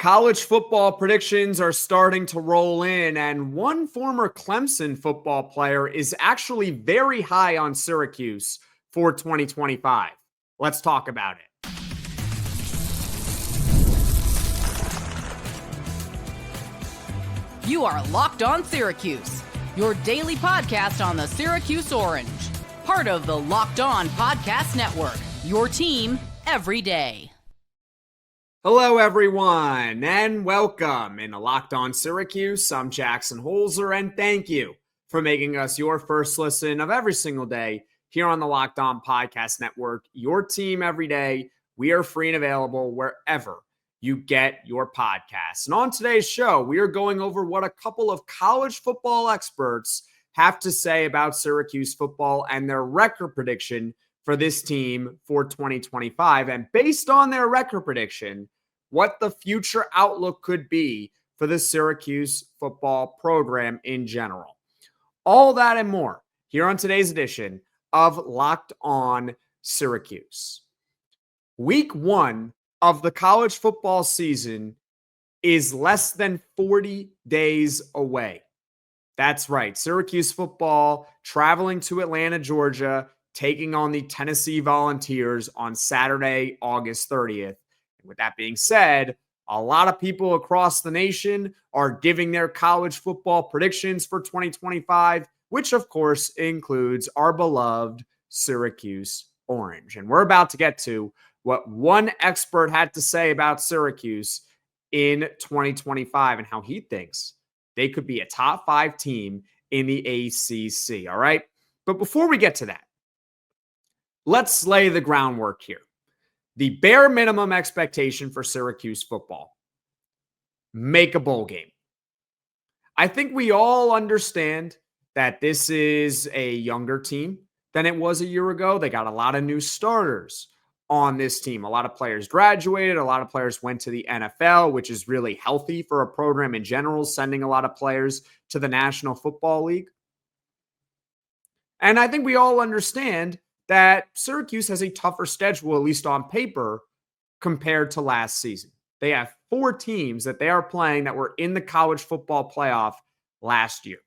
College football predictions are starting to roll in, and one former Clemson football player is actually very high on Syracuse for 2025. Let's talk about it. You are Locked On Syracuse, your daily podcast on the Syracuse Orange, part of the Locked On Podcast Network, your team every day. Hello, everyone, and welcome into Locked On Syracuse. I'm Jackson Holzer, and thank you for making us your first listen of every single day here on the Locked On Podcast Network, your team every day. We are free and available wherever you get your podcasts. And on today's show, we are going over what a couple of college football experts have to say about Syracuse football and their record prediction for this team for 2025. And based on their record prediction, what the future outlook could be for the Syracuse football program in general. All that and more here on today's edition of Locked On Syracuse. Week one of the college football season is less than 40 days away. That's right. Syracuse football traveling to Atlanta, Georgia, taking on the Tennessee Volunteers on Saturday, August 30th. And with that being said, a lot of people across the nation are giving their college football predictions for 2025, which of course includes our beloved Syracuse Orange. And we're about to get to what one expert had to say about Syracuse in 2025 and how he thinks they could be a top 5 team in the ACC. All right. But before we get to that, let's lay the groundwork here. The bare minimum expectation for Syracuse football: make a bowl game. I think we all understand that this is a younger team than it was a year ago. They got a lot of new starters on this team. A lot of players graduated. A lot of players went to the NFL, which is really healthy for a program in general, sending a lot of players to the National Football League. And I think we all understand that Syracuse has a tougher schedule, at least on paper, compared to last season. They have 4 teams that they are playing that were in the college football playoff last year.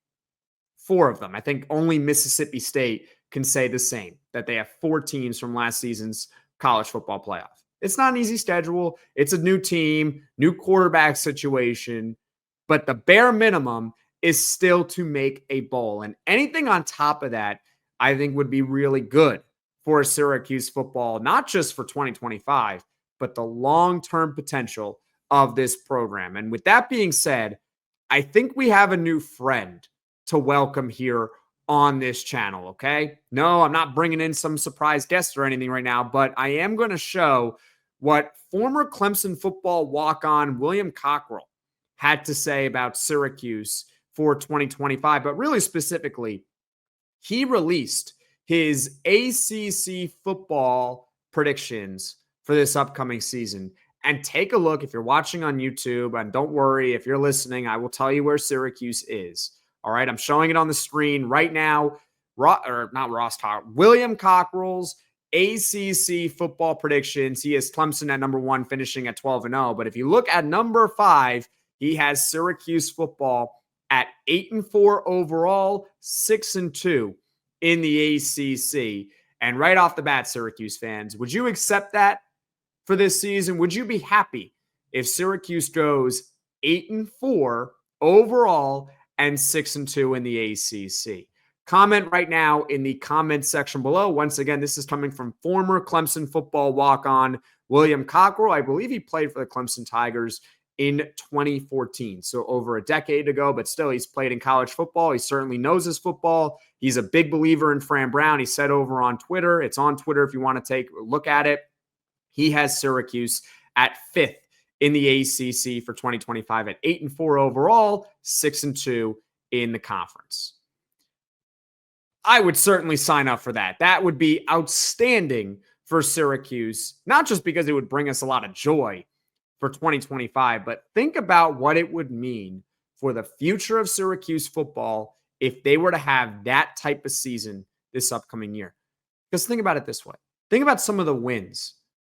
4 of them. I think only Mississippi State can say the same, that they have 4 teams from last season's college football playoff. It's not an easy schedule. It's a new team, new quarterback situation, but the bare minimum is still to make a bowl. And anything on top of that, I think would be really good for Syracuse football, not just for 2025, but the long-term potential of this program. And with that being said, I think we have a new friend to welcome here on this channel, okay? No, I'm not bringing in some surprise guest or anything right now, but I am going to show what former Clemson football walk-on William Cockerill had to say about Syracuse for 2025, but really specifically, he released his ACC football predictions for this upcoming season. And take a look if you're watching on YouTube, and don't worry, if you're listening, I will tell you where Syracuse is. All right, I'm showing it on the screen right now. William Cockerill's ACC football predictions. He has Clemson at number 1, finishing at 12-0. But if you look at number 5, he has Syracuse football at 8-4 overall, 6-2 in the ACC. And right off the bat, Syracuse fans, would you accept that for this season? Would you be happy if Syracuse goes 8-4 overall and 6-2 in the ACC? Comment right now in the comment section below. Once again, this is coming from former Clemson football walk-on William Cockerill. I believe he played for the Clemson Tigers in 2014, so over a decade ago, but still he's played in college football. He certainly knows his football. He's a big believer in Fran Brown. He said over on Twitter, it's on Twitter if you want to take a look at it, he has Syracuse at 5th in the ACC for 2025 at 8-4 overall, 6-2 in the conference. I would certainly sign up for that. That would be outstanding for Syracuse, not just because it would bring us a lot of joy for 2025, but think about what it would mean for the future of Syracuse football if they were to have that type of season this upcoming year. Because think about it this way. Think about some of the wins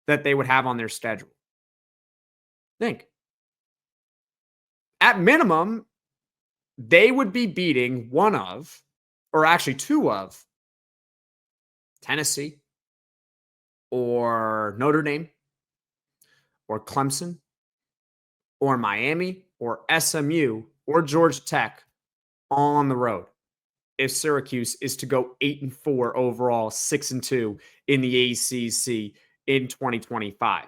that they would have on their schedule. Think. at minimum, they would be beating one of, or actually two of, Tennessee or Notre Dame or Clemson or Miami or SMU or Georgia Tech all on the road if Syracuse is to go 8-4 overall, 6-2 in the ACC in 2025.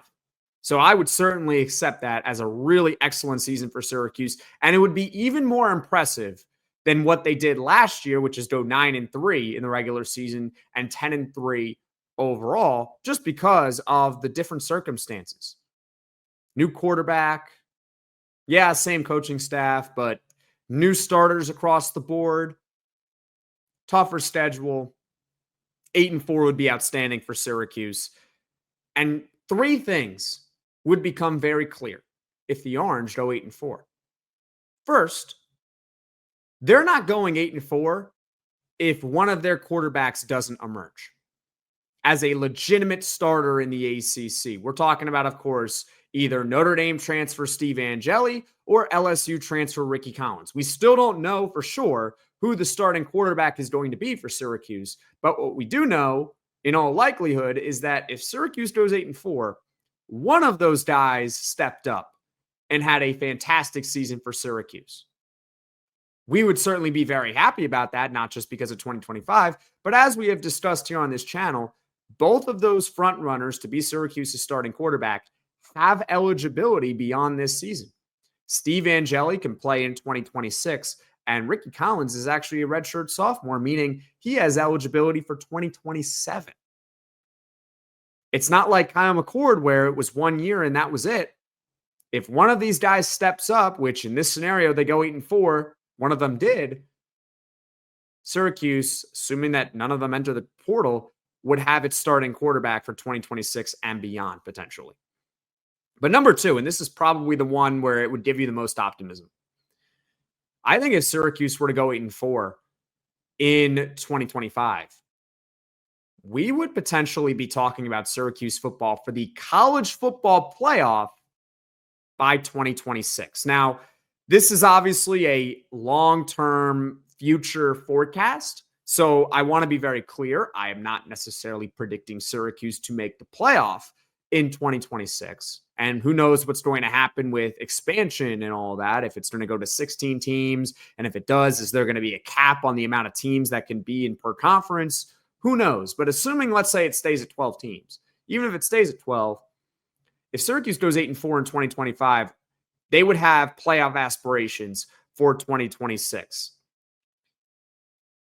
So I would certainly accept that as a really excellent season for Syracuse. And it would be even more impressive than what they did last year, which is go 9-3 in the regular season and 10-3 overall, just because of the different circumstances. New quarterback. Yeah, same coaching staff, but new starters across the board. Tougher schedule. 8-4 would be outstanding for Syracuse. And three things would become very clear if the Orange go 8-4. First, they're not going 8-4 if one of their quarterbacks doesn't emerge as a legitimate starter in the ACC. We're talking about, of course, either Notre Dame transfer Steve Angeli or LSU transfer Rickie Collins. We still don't know for sure who the starting quarterback is going to be for Syracuse, but what we do know in all likelihood is that if Syracuse goes 8-4, one of those guys stepped up and had a fantastic season for Syracuse. We would certainly be very happy about that, not just because of 2025, but as we have discussed here on this channel, both of those front runners to be Syracuse's starting quarterback have eligibility beyond this season. Steve Angeli can play in 2026, and Rickie Collins is actually a redshirt sophomore, meaning he has eligibility for 2027. It's not like Kyle McCord where it was 1 year and that was it. If one of these guys steps up, which in this scenario they go 8-4, one of them did, Syracuse, assuming that none of them enter the portal, would have its starting quarterback for 2026 and beyond potentially. But number two, and this is probably the one where it would give you the most optimism. I think if Syracuse were to go 8-4 in 2025, we would potentially be talking about Syracuse football for the college football playoff by 2026. Now, this is obviously a long-term future forecast, so I want to be very clear. I am not necessarily predicting Syracuse to make the playoff in 2026. And who knows what's going to happen with expansion and all that, if it's going to go to 16 teams. And if it does, is there going to be a cap on the amount of teams that can be in per conference? Who knows? But assuming, let's say it stays at 12 teams, even if it stays at 12, if Syracuse goes 8-4 in 2025, they would have playoff aspirations for 2026.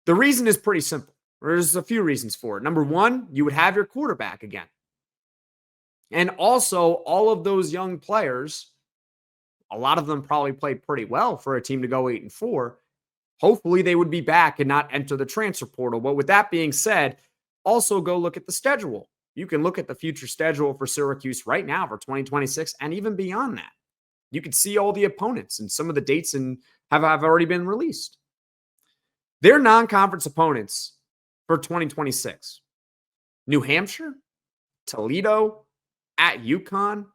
The reason is pretty simple. There's a few reasons for it. Number one, you would have your quarterback again. And also, all of those young players, a lot of them probably played pretty well for a team to go 8-4. Hopefully, they would be back and not enter the transfer portal. But with that being said, also go look at the schedule. You can look at the future schedule for Syracuse right now for 2026 and even beyond that. You can see all the opponents and some of the dates and have already been released. Their non-conference opponents for 2026: New Hampshire, Toledo, at UConn.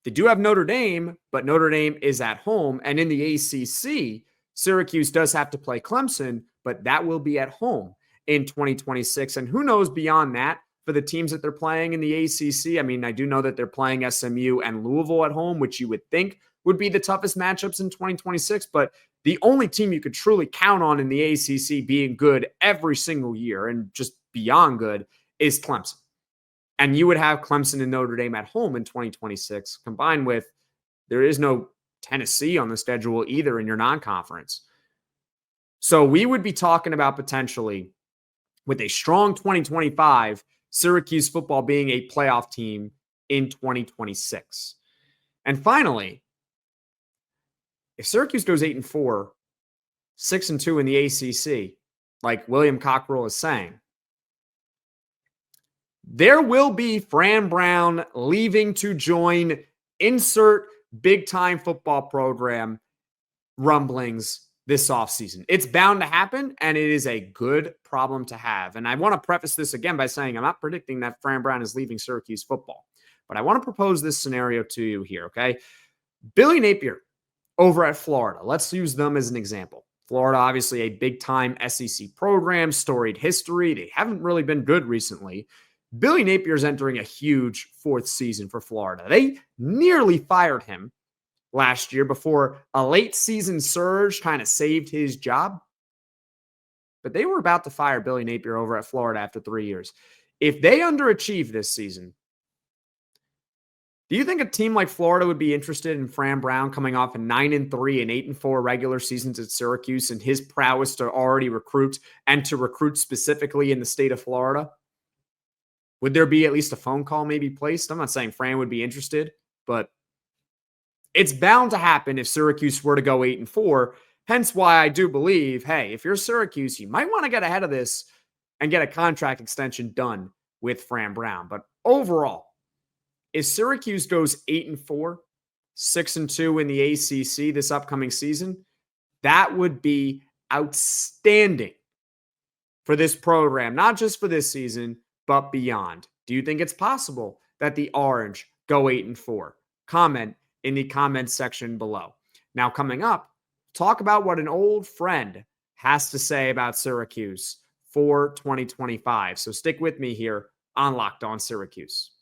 They do have Notre Dame, but Notre Dame is at home. And in the ACC, Syracuse does have to play Clemson, but that will be at home in 2026. And who knows beyond that for the teams that they're playing in the ACC. I mean, I do know that they're playing SMU and Louisville at home, which you would think would be the toughest matchups in 2026. But the only team you could truly count on in the ACC being good every single year and just beyond good is Clemson. And you would have Clemson and Notre Dame at home in 2026, combined with there is no Tennessee on the schedule either in your non-conference. So we would be talking about potentially, with a strong 2025, Syracuse football being a playoff team in 2026. And finally, if Syracuse goes 8-4, 6-2 in the ACC, like William Cockerill is saying, there will be Fran Brown leaving to join insert big-time football program rumblings this offseason. It's bound to happen, and it is a good problem to have. And I want to preface this again by saying I'm not predicting that Fran Brown is leaving Syracuse football, but I want to propose this scenario to you here, okay? Billy Napier over at Florida. Let's use them as an example. Florida, obviously a big-time SEC program, storied history. They haven't really been good recently. Billy Napier's entering a huge fourth season for Florida. They nearly fired him last year before a late season surge kind of saved his job. But they were about to fire Billy Napier over at Florida after 3 years. If they underachieve this season, do you think a team like Florida would be interested in Fran Brown coming off a 9-3 and 8-4 regular seasons at Syracuse and his prowess to already recruit and to recruit specifically in the state of Florida? Would there be at least a phone call maybe placed? I'm not saying Fran would be interested, but it's bound to happen if Syracuse were to go 8-4. Hence why I do believe, hey, if you're Syracuse, you might want to get ahead of this and get a contract extension done with Fran Brown. But overall, if Syracuse goes 8-4, 6-2 in the ACC this upcoming season, that would be outstanding for this program, not just for this season, but beyond. Do you think it's possible that the Orange go 8-4? Comment in the comments section below. Now, coming up, talk about what an old friend has to say about Syracuse for 2025. So stick with me here on Locked On Syracuse.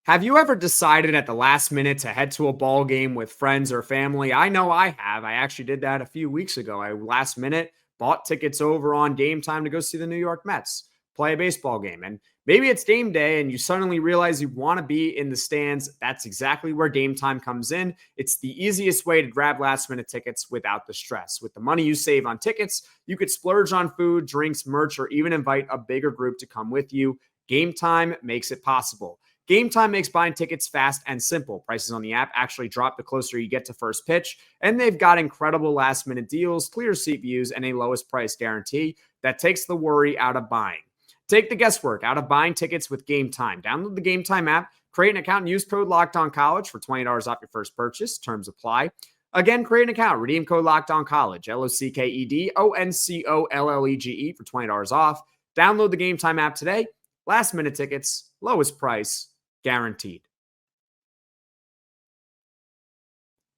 Have you ever decided at the last minute to head to a ball game with friends or family? I know I have. I actually did that a few weeks ago. I last minute bought tickets over on Gametime to go see the New York Mets play a baseball game. And maybe it's game day and you suddenly realize you want to be in the stands. That's exactly where Gametime comes in. It's the easiest way to grab last minute tickets without the stress. With the money you save on tickets, you could splurge on food, drinks, merch, or even invite a bigger group to come with you. Gametime makes it possible. Gametime makes buying tickets fast and simple. Prices on the app actually drop the closer you get to first pitch, and they've got incredible last-minute deals, clear seat views, and a lowest price guarantee that takes the worry out of buying. Take the guesswork out of buying tickets with Gametime. Download the Gametime app, create an account, and use code LOCKEDONCollege for $20 off your first purchase. Terms apply. Again, create an account, redeem code LOCKEDONCollege, LOCKEDONCOLLEGE for $20 off. Download the Gametime app today. Last-minute tickets, lowest price, guaranteed.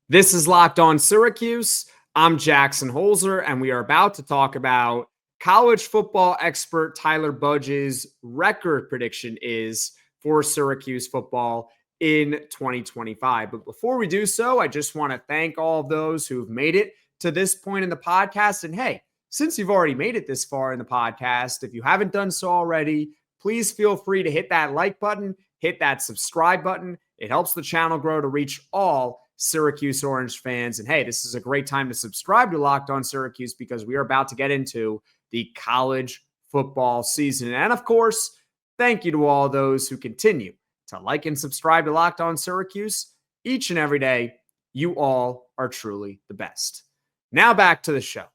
This is Locked On Syracuse. I'm Jackson Holzer, and we are about to talk about college football expert Tyler Budge's record prediction is for Syracuse football in 2025. But before we do so, I just want to thank all of those who've made it to this point in the podcast. And hey, since you've already made it this far in the podcast, if you haven't done so already, please feel free to hit that like button, hit that subscribe button. It helps the channel grow to reach all Syracuse Orange fans. And hey, this is a great time to subscribe to Locked On Syracuse because we are about to get into the college football season. And of course, thank you to all those who continue to like and subscribe to Locked On Syracuse each and every day. You all are truly the best. Now back to the show.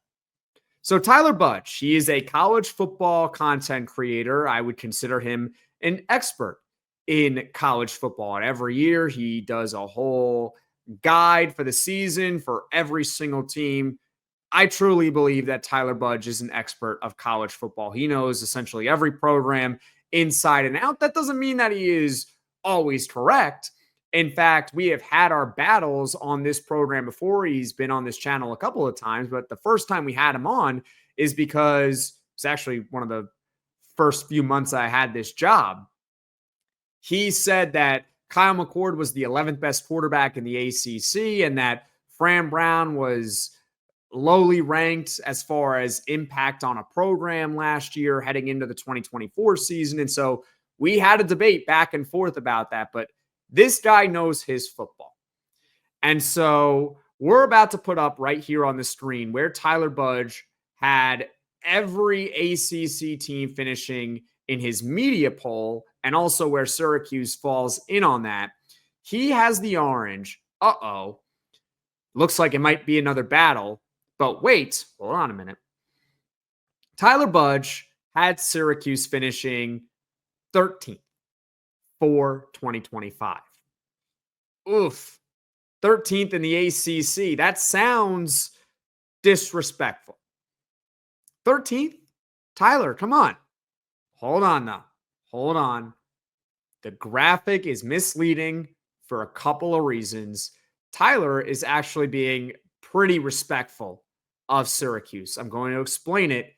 So Tyler Budge, he is a college football content creator. I would consider him an expert in college football. And every year he does a whole guide for the season for every single team. I truly believe that Tyler Budge is an expert of college football. He knows essentially every program inside and out. That doesn't mean that he is always correct. In fact, we have had our battles on this program before. He's been on this channel a couple of times, but the first time we had him on is because it's actually one of the first few months I had this job. He said that Kyle McCord was the 11th best quarterback in the ACC and that Fran Brown was lowly ranked as far as impact on a program last year heading into the 2024 season. And so we had a debate back and forth about that, but this guy knows his football. And so we're about to put up right here on the screen where Tyler Budge had every ACC team finishing in his media poll and also where Syracuse falls in on that. He has the Orange. Looks like it might be another battle. But wait, hold on a minute. Tyler Budge had Syracuse finishing 13th for 2025. Oof. 13th in the ACC. That sounds disrespectful. 13th? Tyler, come on. Hold on now. Hold on. The graphic is misleading. for a couple of reasons. Tyler is actually being pretty respectful of Syracuse. I'm going to explain it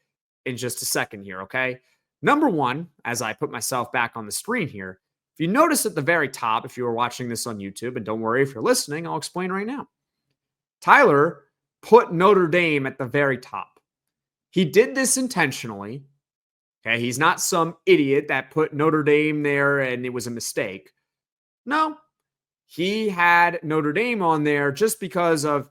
in just a second here, okay? Number one, as I put myself back on the screen here, if you notice at the very top, if you were watching this on YouTube, and don't worry if you're listening, I'll explain right now. Tyler put Notre Dame at the very top. He did this intentionally. Okay, he's not some idiot that put Notre Dame there and it was a mistake. No, he had Notre Dame on there just because of,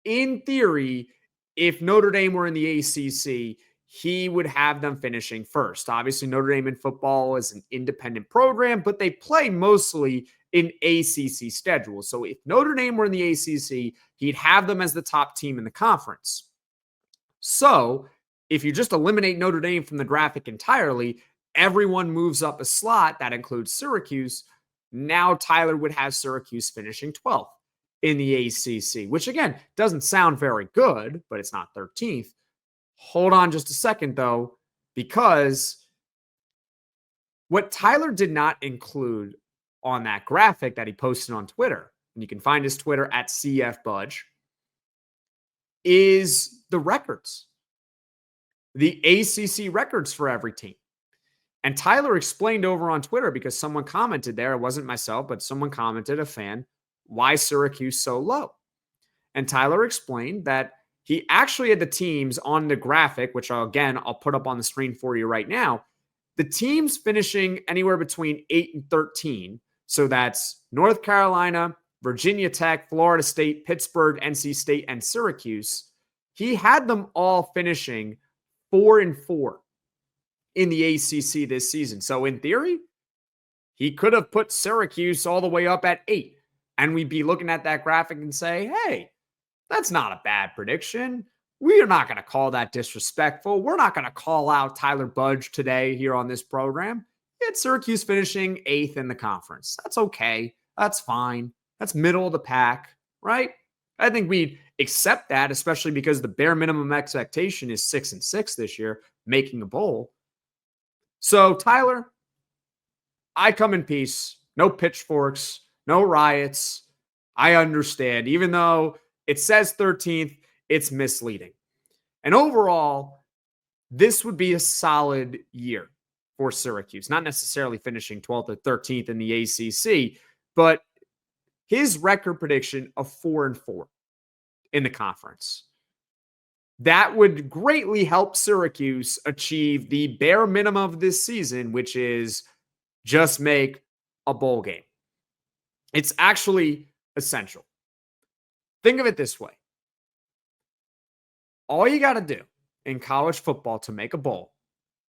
in theory, if Notre Dame were in the ACC, he would have them finishing first. Obviously, Notre Dame in football is an independent program, but they play mostly in ACC schedule. So if Notre Dame were in the ACC, he'd have them as the top team in the conference. So if you just eliminate Notre Dame from the graphic entirely, everyone moves up a slot. That includes Syracuse. Now Tyler would have Syracuse finishing 12th in the ACC, which again, doesn't sound very good, but it's not 13th. Hold on just a second, though, because what Tyler did not include on that graphic that he posted on Twitter, and you can find his Twitter at CF Budge, is the records, the ACC records for every team. And Tyler explained over on Twitter, because someone commented there, it wasn't myself, but someone commented, a fan, why Syracuse so low. And Tyler explained that he actually had the teams on the graphic, which I'll put up on the screen for you right now. The teams finishing anywhere between 8 and 13. So that's North Carolina, Virginia Tech, Florida State, Pittsburgh, NC State, and Syracuse. He had them all finishing 4 and 4 in the ACC this season. So in theory, he could have put Syracuse all the way up at 8. And we'd be looking at that graphic and say, hey, that's not a bad prediction. We are not going to call that disrespectful. We're not going to call out Tyler Budge today here on this program. It's Syracuse finishing 8th in the conference. That's okay. That's fine. That's middle of the pack, right? I think we'd accept that, especially because the bare minimum expectation is 6 and 6 this year, making a bowl. So, Tyler, I come in peace. No pitchforks, no riots. I understand. Even though it says 13th, it's misleading. And overall, this would be a solid year for Syracuse. Not necessarily finishing 12th or 13th in the ACC, but his record prediction of 4 and 4 in the conference. That would greatly help Syracuse achieve the bare minimum of this season, which is just make a bowl game. It's actually essential. Think of it this way. All you got to do in college football to make a bowl,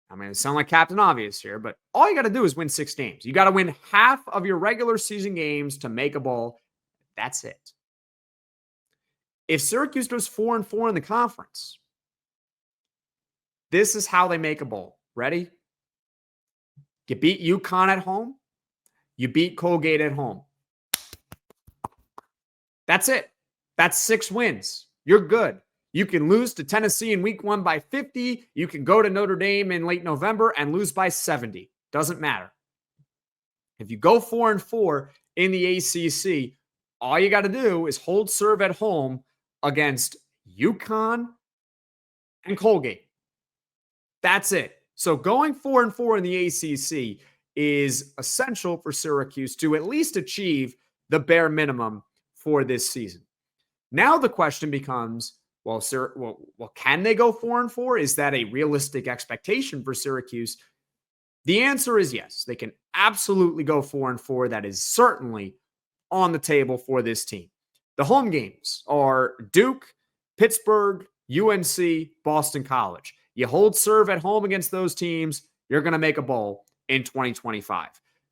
I mean, it sounds like Captain Obvious here, but all you got to do is win 6 games. You got to win half of your regular season games to make a bowl. That's it. If Syracuse goes 4 and 4 in the conference, this is how they make a bowl. Ready? You beat UConn at home. You beat Colgate at home. That's it. That's 6 wins. You're good. You can lose to Tennessee in week 1 by 50. You can go to Notre Dame in late November and lose by 70. Doesn't matter. If you go 4 and 4 in the ACC, all you got to do is hold serve at home against UConn and Colgate. That's it. So going 4 and 4 in the ACC is essential for Syracuse to at least achieve the bare minimum for this season. Now the question becomes, well, can they go 4 and 4? Is that a realistic expectation for Syracuse? The answer is yes. They can absolutely go 4 and 4. That is certainly on the table for this team. The home games are Duke, Pittsburgh, UNC, Boston College. You hold serve at home against those teams, you're going to make a bowl in 2025.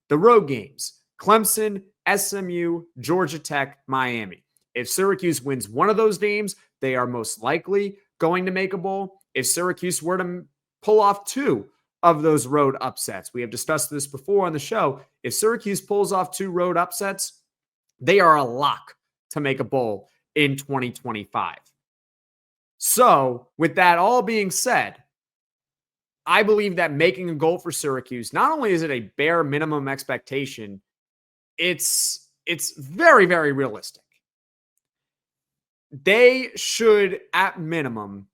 The road games, Clemson, SMU, Georgia Tech, Miami. If Syracuse wins one of those games, they are most likely going to make a bowl. If Syracuse were to pull off 2 of those road upsets, we have discussed this before on the show. If Syracuse pulls off 2 road upsets, they are a lock to make a bowl in 2025. So, with that all being said, I believe that making a goal for Syracuse, not only is it a bare minimum expectation, it's it's very, very realistic. They should, at minimum,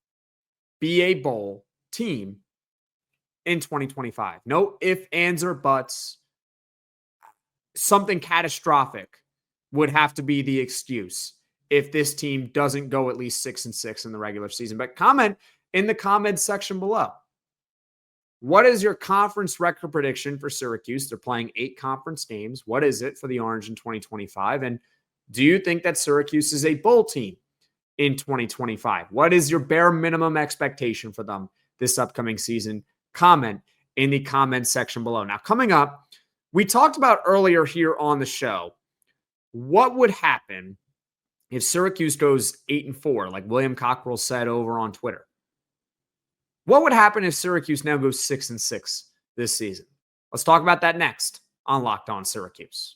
be a bowl team in 2025. No ifs, ands, or buts. Something catastrophic would have to be the excuse if this team doesn't go at least 6-6 in the regular season. But comment in the comments section below. What is your conference record prediction for Syracuse? They're playing 8 conference games. What is it for the Orange in 2025? And do you think that Syracuse is a bowl team in 2025? What is your bare minimum expectation for them this upcoming season? Comment in the comments section below. Now, coming up, we talked about earlier here on the show, what would happen if Syracuse goes 8-4, like William Cockerill said over on Twitter? What would happen if Syracuse now goes 6-6 this season? Let's talk about that next on Locked On Syracuse.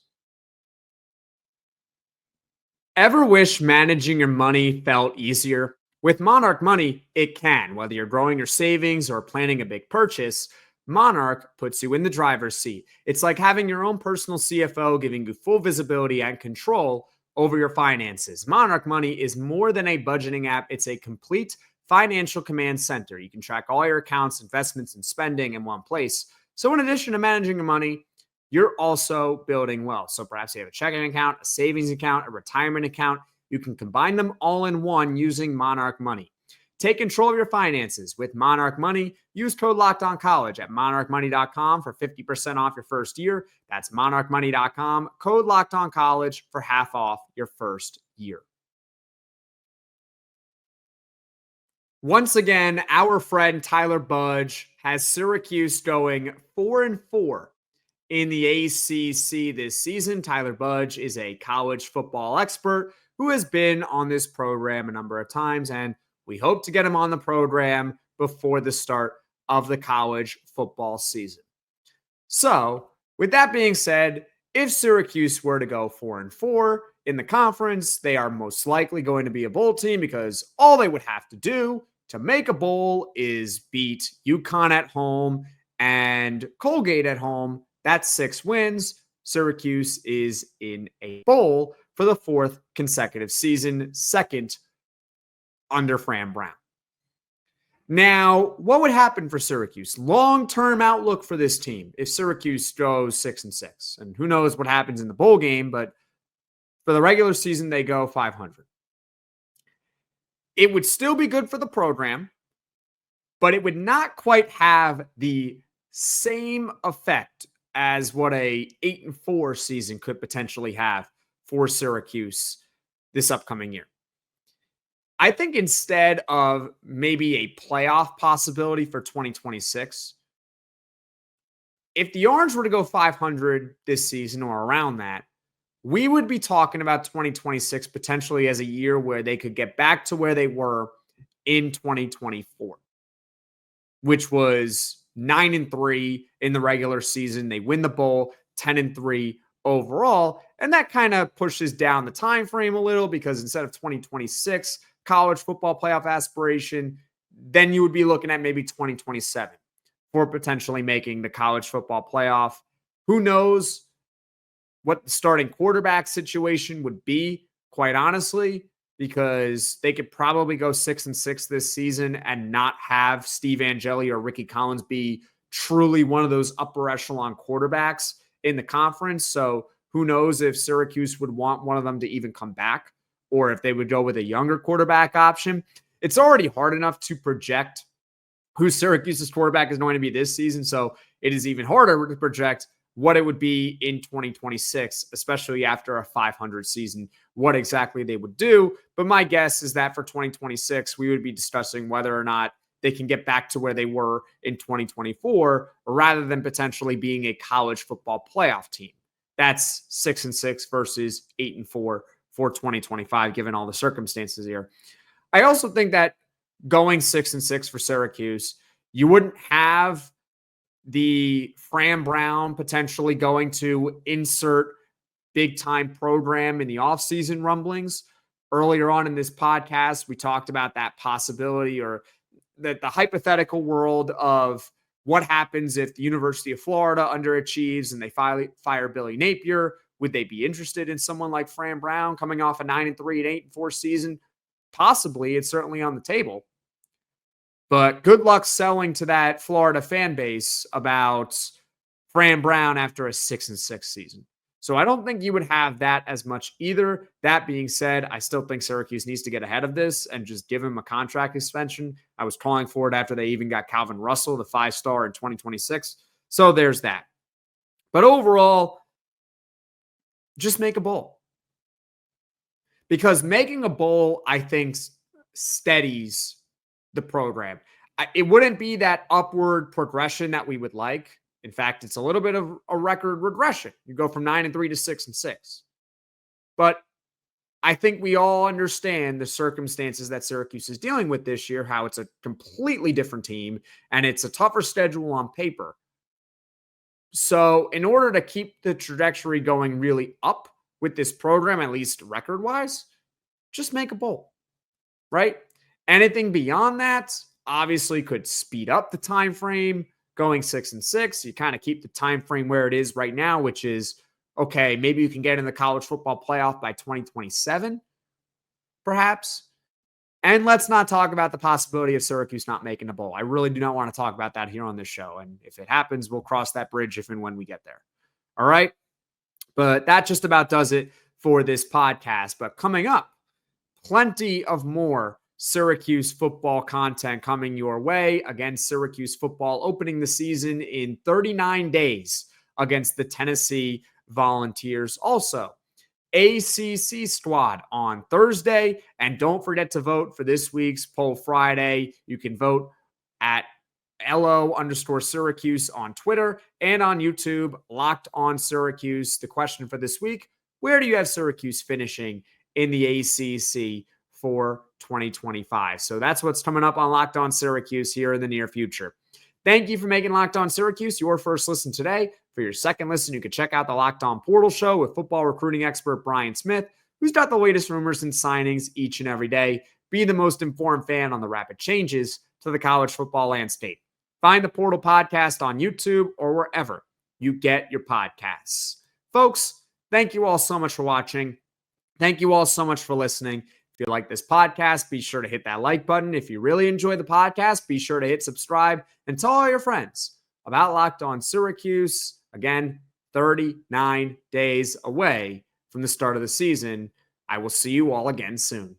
Ever wish managing your money felt easier? With Monarch Money, it can. Whether you're growing your savings or planning a big purchase, Monarch puts you in the driver's seat. It's like having your own personal CFO, giving you full visibility and control over your finances. Monarch Money is more than a budgeting app. It's a complete financial command center. You can track all your accounts, investments, and spending in one place. So in addition to managing your money, you're also building wealth. So perhaps you have a checking account, a savings account, a retirement account. You can combine them all in one using Monarch Money. Take control of your finances with Monarch Money. Use code LOCKEDONCOLLEGE at monarchmoney.com for 50% off your first year. That's monarchmoney.com, code LOCKEDONCOLLEGE for half off your first year. Once again, our friend Tyler Budge has Syracuse going 4-4 in the ACC this season. Tyler Budge is a college football expert who has been on this program a number of times, and we hope to get him on the program before the start of the college football season. So, with that being said, if Syracuse were to go 4-4 in the conference, they are most likely going to be a bowl team because all they would have to do to make a bowl is beat UConn at home and Colgate at home. That's 6 wins. Syracuse is in a bowl for the 4th consecutive season, second under Fran Brown. Now, what would happen for Syracuse? Long-term outlook for this team if Syracuse goes 6-6. And who knows what happens in the bowl game, but for the regular season, they go 500. It would still be good for the program, but it would not quite have the same effect as what a 8-4 season could potentially have for Syracuse this upcoming year. I think instead of maybe a playoff possibility for 2026, if the Orange were to go 500 this season or around that, we would be talking about 2026 potentially as a year where they could get back to where they were in 2024, which was 9-3 in the regular season. They win the bowl, 10-3 overall, and that kind of pushes down the time frame a little because instead of 2026 college football playoff aspiration, then you would be looking at maybe 2027 for potentially making the college football playoff. Who knows what the starting quarterback situation would be, quite honestly, because they could probably go 6-6 this season and not have Steve Angeli or Rickie Collins be truly one of those upper echelon quarterbacks in the conference. So who knows if Syracuse would want one of them to even come back or if they would go with a younger quarterback option. It's already hard enough to project who Syracuse's quarterback is going to be this season. So it is even harder to project what it would be in 2026, especially after a 500 season, what exactly they would do. But my guess is that for 2026, we would be discussing whether or not they can get back to where they were in 2024, rather than potentially being a college football playoff team. That's 6-6 versus 8-4 for 2025, given all the circumstances here. I also think that going 6-6 for Syracuse, you wouldn't have the Fran Brown potentially going to insert big-time program in the offseason rumblings. Earlier on in this podcast, we talked about that possibility or that the hypothetical world of what happens if the University of Florida underachieves and they fire Billy Napier. Would they be interested in someone like Fran Brown coming off a 9-3 and 8-4 season? Possibly. It's certainly on the table. But good luck selling to that Florida fan base about Fran Brown after a 6-6 season. So I don't think you would have that as much either. That being said, I still think Syracuse needs to get ahead of this and just give him a contract extension. I was calling for it after they even got Calvin Russell, the 5-star in 2026. So there's that. But overall, just make a bowl. Because making a bowl, I think, steadies the program. It wouldn't be that upward progression that we would like. In fact, it's a little bit of a record regression. You go from 9-3 to 6-6. But I think we all understand the circumstances that Syracuse is dealing with this year, how it's a completely different team and it's a tougher schedule on paper. So in order to keep the trajectory going really up with this program, at least record-wise, just make a bowl, right? Anything beyond that obviously could speed up the time frame. Going 6-6, you kind of keep the time frame where it is right now, which is, okay, maybe you can get in the college football playoff by 2027, perhaps. And let's not talk about the possibility of Syracuse not making a bowl. I really do not want to talk about that here on this show. And if it happens, we'll cross that bridge if and when we get there. All right. But that just about does it for this podcast. But coming up, plenty of more Syracuse football content coming your way. Again, Syracuse football opening the season in 39 days against the Tennessee Volunteers. Also, ACC squad on Thursday. And don't forget to vote for this week's Poll Friday. You can vote at LO_Syracuse on Twitter and on YouTube, Locked on Syracuse. The question for this week, where do you have Syracuse finishing in the ACC for 2025? So that's what's coming up on Locked on Syracuse here in the near future. Thank you for making Locked on Syracuse your first listen today. For your second listen, you can check out the Locked on Portal Show with football recruiting expert Brian Smith, who's got the latest rumors and signings each and every day. Be the most informed fan on the rapid changes to the college football landscape. Find the Portal Podcast on YouTube or wherever you get your podcasts. Folks, thank you all so much for watching. Thank you all so much for listening. If you like this podcast, be sure to hit that like button. If you really enjoy the podcast, be sure to hit subscribe and tell all your friends about Locked on Syracuse. Again, 39 days away from the start of the season. I will see you all again soon.